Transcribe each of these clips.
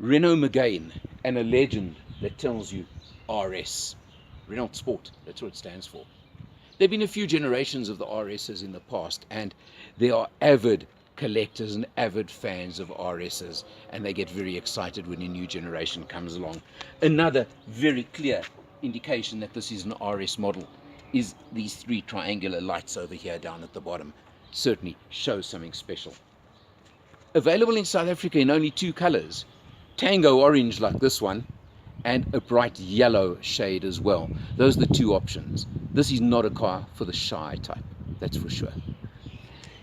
Renault Megane, and a legend that tells you RS. Renault Sport, that's what it stands for. There have been a few generations of the RSs in the past, and there are avid collectors and avid fans of RSs, and they get very excited when a new generation comes along. Another very clear indication that this is an RS model is these three triangular lights over here down at the bottom. Certainly shows something special. Available in South Africa in only two colors, tango orange like this one, and a bright yellow shade as well. Those are the two options. This is not a car for the shy type, that's for sure.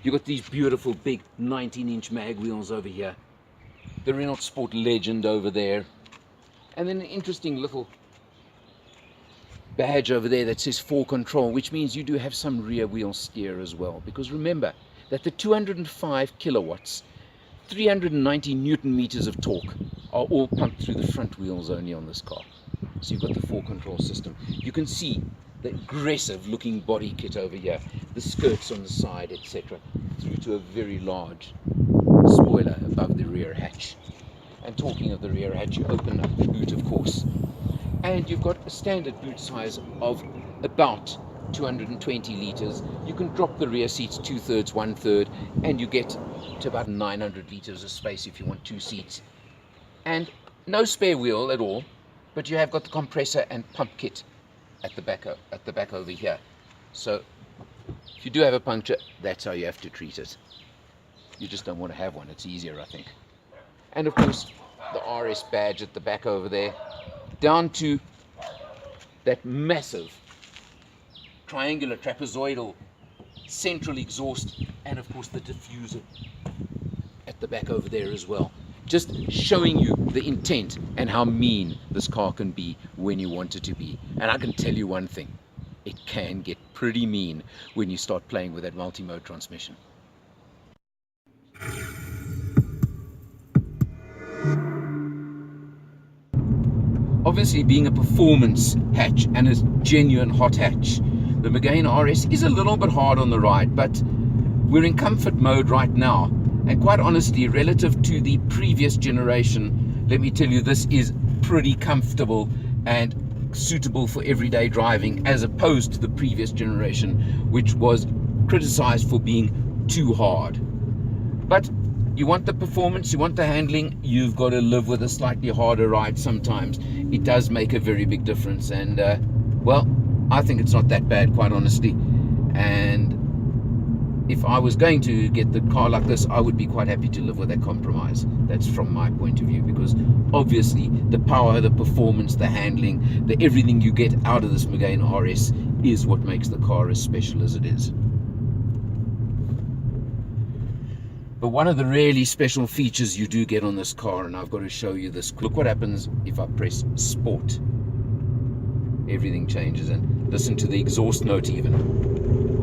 You've got these beautiful big 19-inch mag wheels over here, the Renault Sport legend over there, and then an interesting little badge over there that says 4Control, which means you do have some rear wheel steer as well, because remember that the 205 kilowatts, 390 newton meters of torque are all pumped through the front wheels only on this car. So you've got the 4Control system. You can see the aggressive looking body kit over here, the skirts on the side, etc., through to a very large spoiler above the rear hatch. And talking of the rear hatch, you open up the boot, of course, and you've got a standard boot size of about 220 liters. You can drop the rear seats 2/3, 1/3, and you get to about 900 liters of space if you want two seats. And no spare wheel at all, but you have got the compressor and pump kit at the back over here. So if you do have a puncture, that's how you have to treat it. You just don't want to have one. It's easier, I think. And of course, the RS badge at the back over there, down to that massive triangular trapezoidal central exhaust, and of course the diffuser at the back over there as well, just showing you the intent and how mean this car can be when you want it to be. And I can tell you one thing, it can get pretty mean when you start playing with that multi-mode transmission. Obviously, being a performance hatch and a genuine hot hatch, the Megane RS is a little bit hard on the ride, but we're in comfort mode right now. And quite honestly, relative to the previous generation, let me tell you, this is pretty comfortable and suitable for everyday driving, as opposed to the previous generation, which was criticized for being too hard. But you want the performance, you want the handling, you've got to live with a slightly harder ride sometimes. It does make a very big difference, and well, I think it's not that bad, quite honestly. And if I was going to get the car like this, I would be quite happy to live with that compromise. That's from my point of view, because obviously the power, the performance, the handling, the everything you get out of this Megane RS is what makes the car as special as it is. But one of the really special features you do get on this car, and I've got to show you this. Look what happens if I press Sport. Everything changes, and listen to the exhaust note even.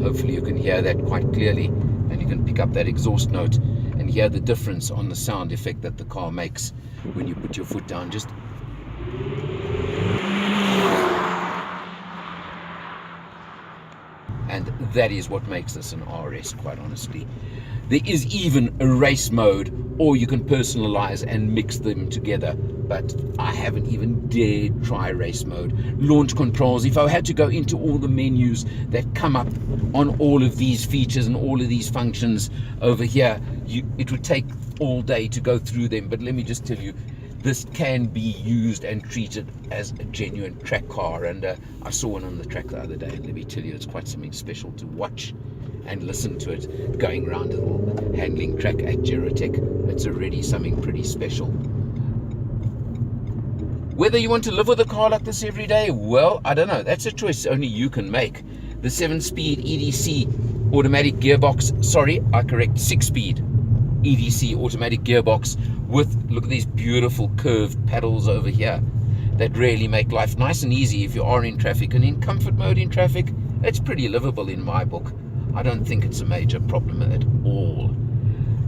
Hopefully you can hear that quite clearly, and you can pick up that exhaust note and hear the difference on the sound effect that the car makes when you put your foot down. Just and that is what makes this an RS, quite honestly. There is even a race mode, or you can personalize and mix them together, but I haven't even dared try race mode. Launch controls, if I had to go into all the menus that come up on all of these features and all of these functions over here, it would take all day to go through them. But let me just tell you, this can be used and treated as a genuine track car, and I saw one on the track the other day, and let me tell you, it's quite something special to watch and listen to it going around a little handling track at Geratech. It's already something pretty special. Whether you want to live with a car like this every day, well, I don't know. That's a choice only you can make. The 7-speed EDC automatic gearbox, sorry, I correct, 6-speed EDC automatic gearbox with, look at these beautiful curved pedals over here that really make life nice and easy if you are in traffic. And in comfort mode in traffic, it's pretty livable in my book. I don't think it's a major problem at all.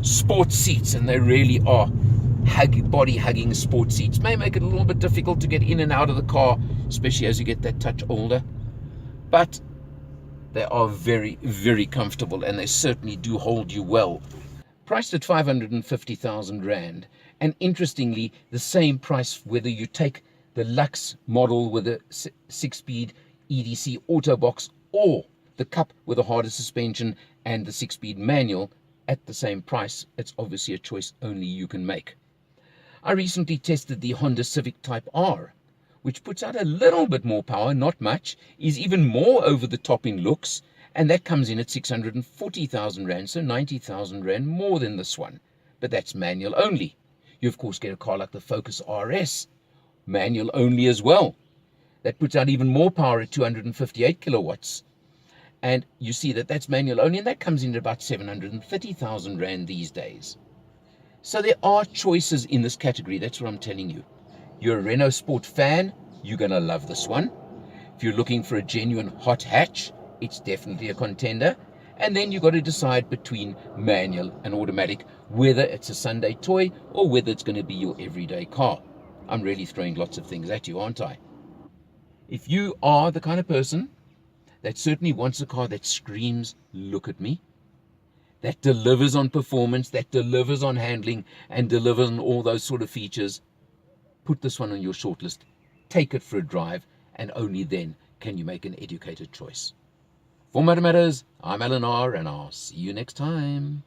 Sports seats, and they really are body hugging sports seats. May make it a little bit difficult to get in and out of the car, especially as you get that touch older, but they are very, very comfortable, and they certainly do hold you well priced at 550,000 Rand. And interestingly, the same price whether you take the Lux model with a 6-speed EDC auto box or the Cup with a harder suspension and the 6-speed manual at the same price. It's obviously a choice only you can make. I recently tested the Honda Civic Type R, which puts out a little bit more power, not much, is even more over the top in looks, and that comes in at 640,000 Rand, so 90,000 Rand more than this one. But that's manual only. You, of course, get a car like the Focus RS, manual only as well. That puts out even more power at 258 kilowatts. And you see that that's manual only, and that comes in at about 730,000 Rand these days. So there are choices in this category, that's what I'm telling you. You're a Renault Sport fan, you're going to love this one. If you're looking for a genuine hot hatch, it's definitely a contender. And then you've got to decide between manual and automatic, whether it's a Sunday toy or whether it's going to be your everyday car. I'm really throwing lots of things at you, aren't I? If you are the kind of person that certainly wants a car that screams, look at me, that delivers on performance, that delivers on handling, and delivers on all those sort of features, put this one on your shortlist, take it for a drive, and only then can you make an educated choice. For Motor Matters, I'm Alan R, and I'll see you next time.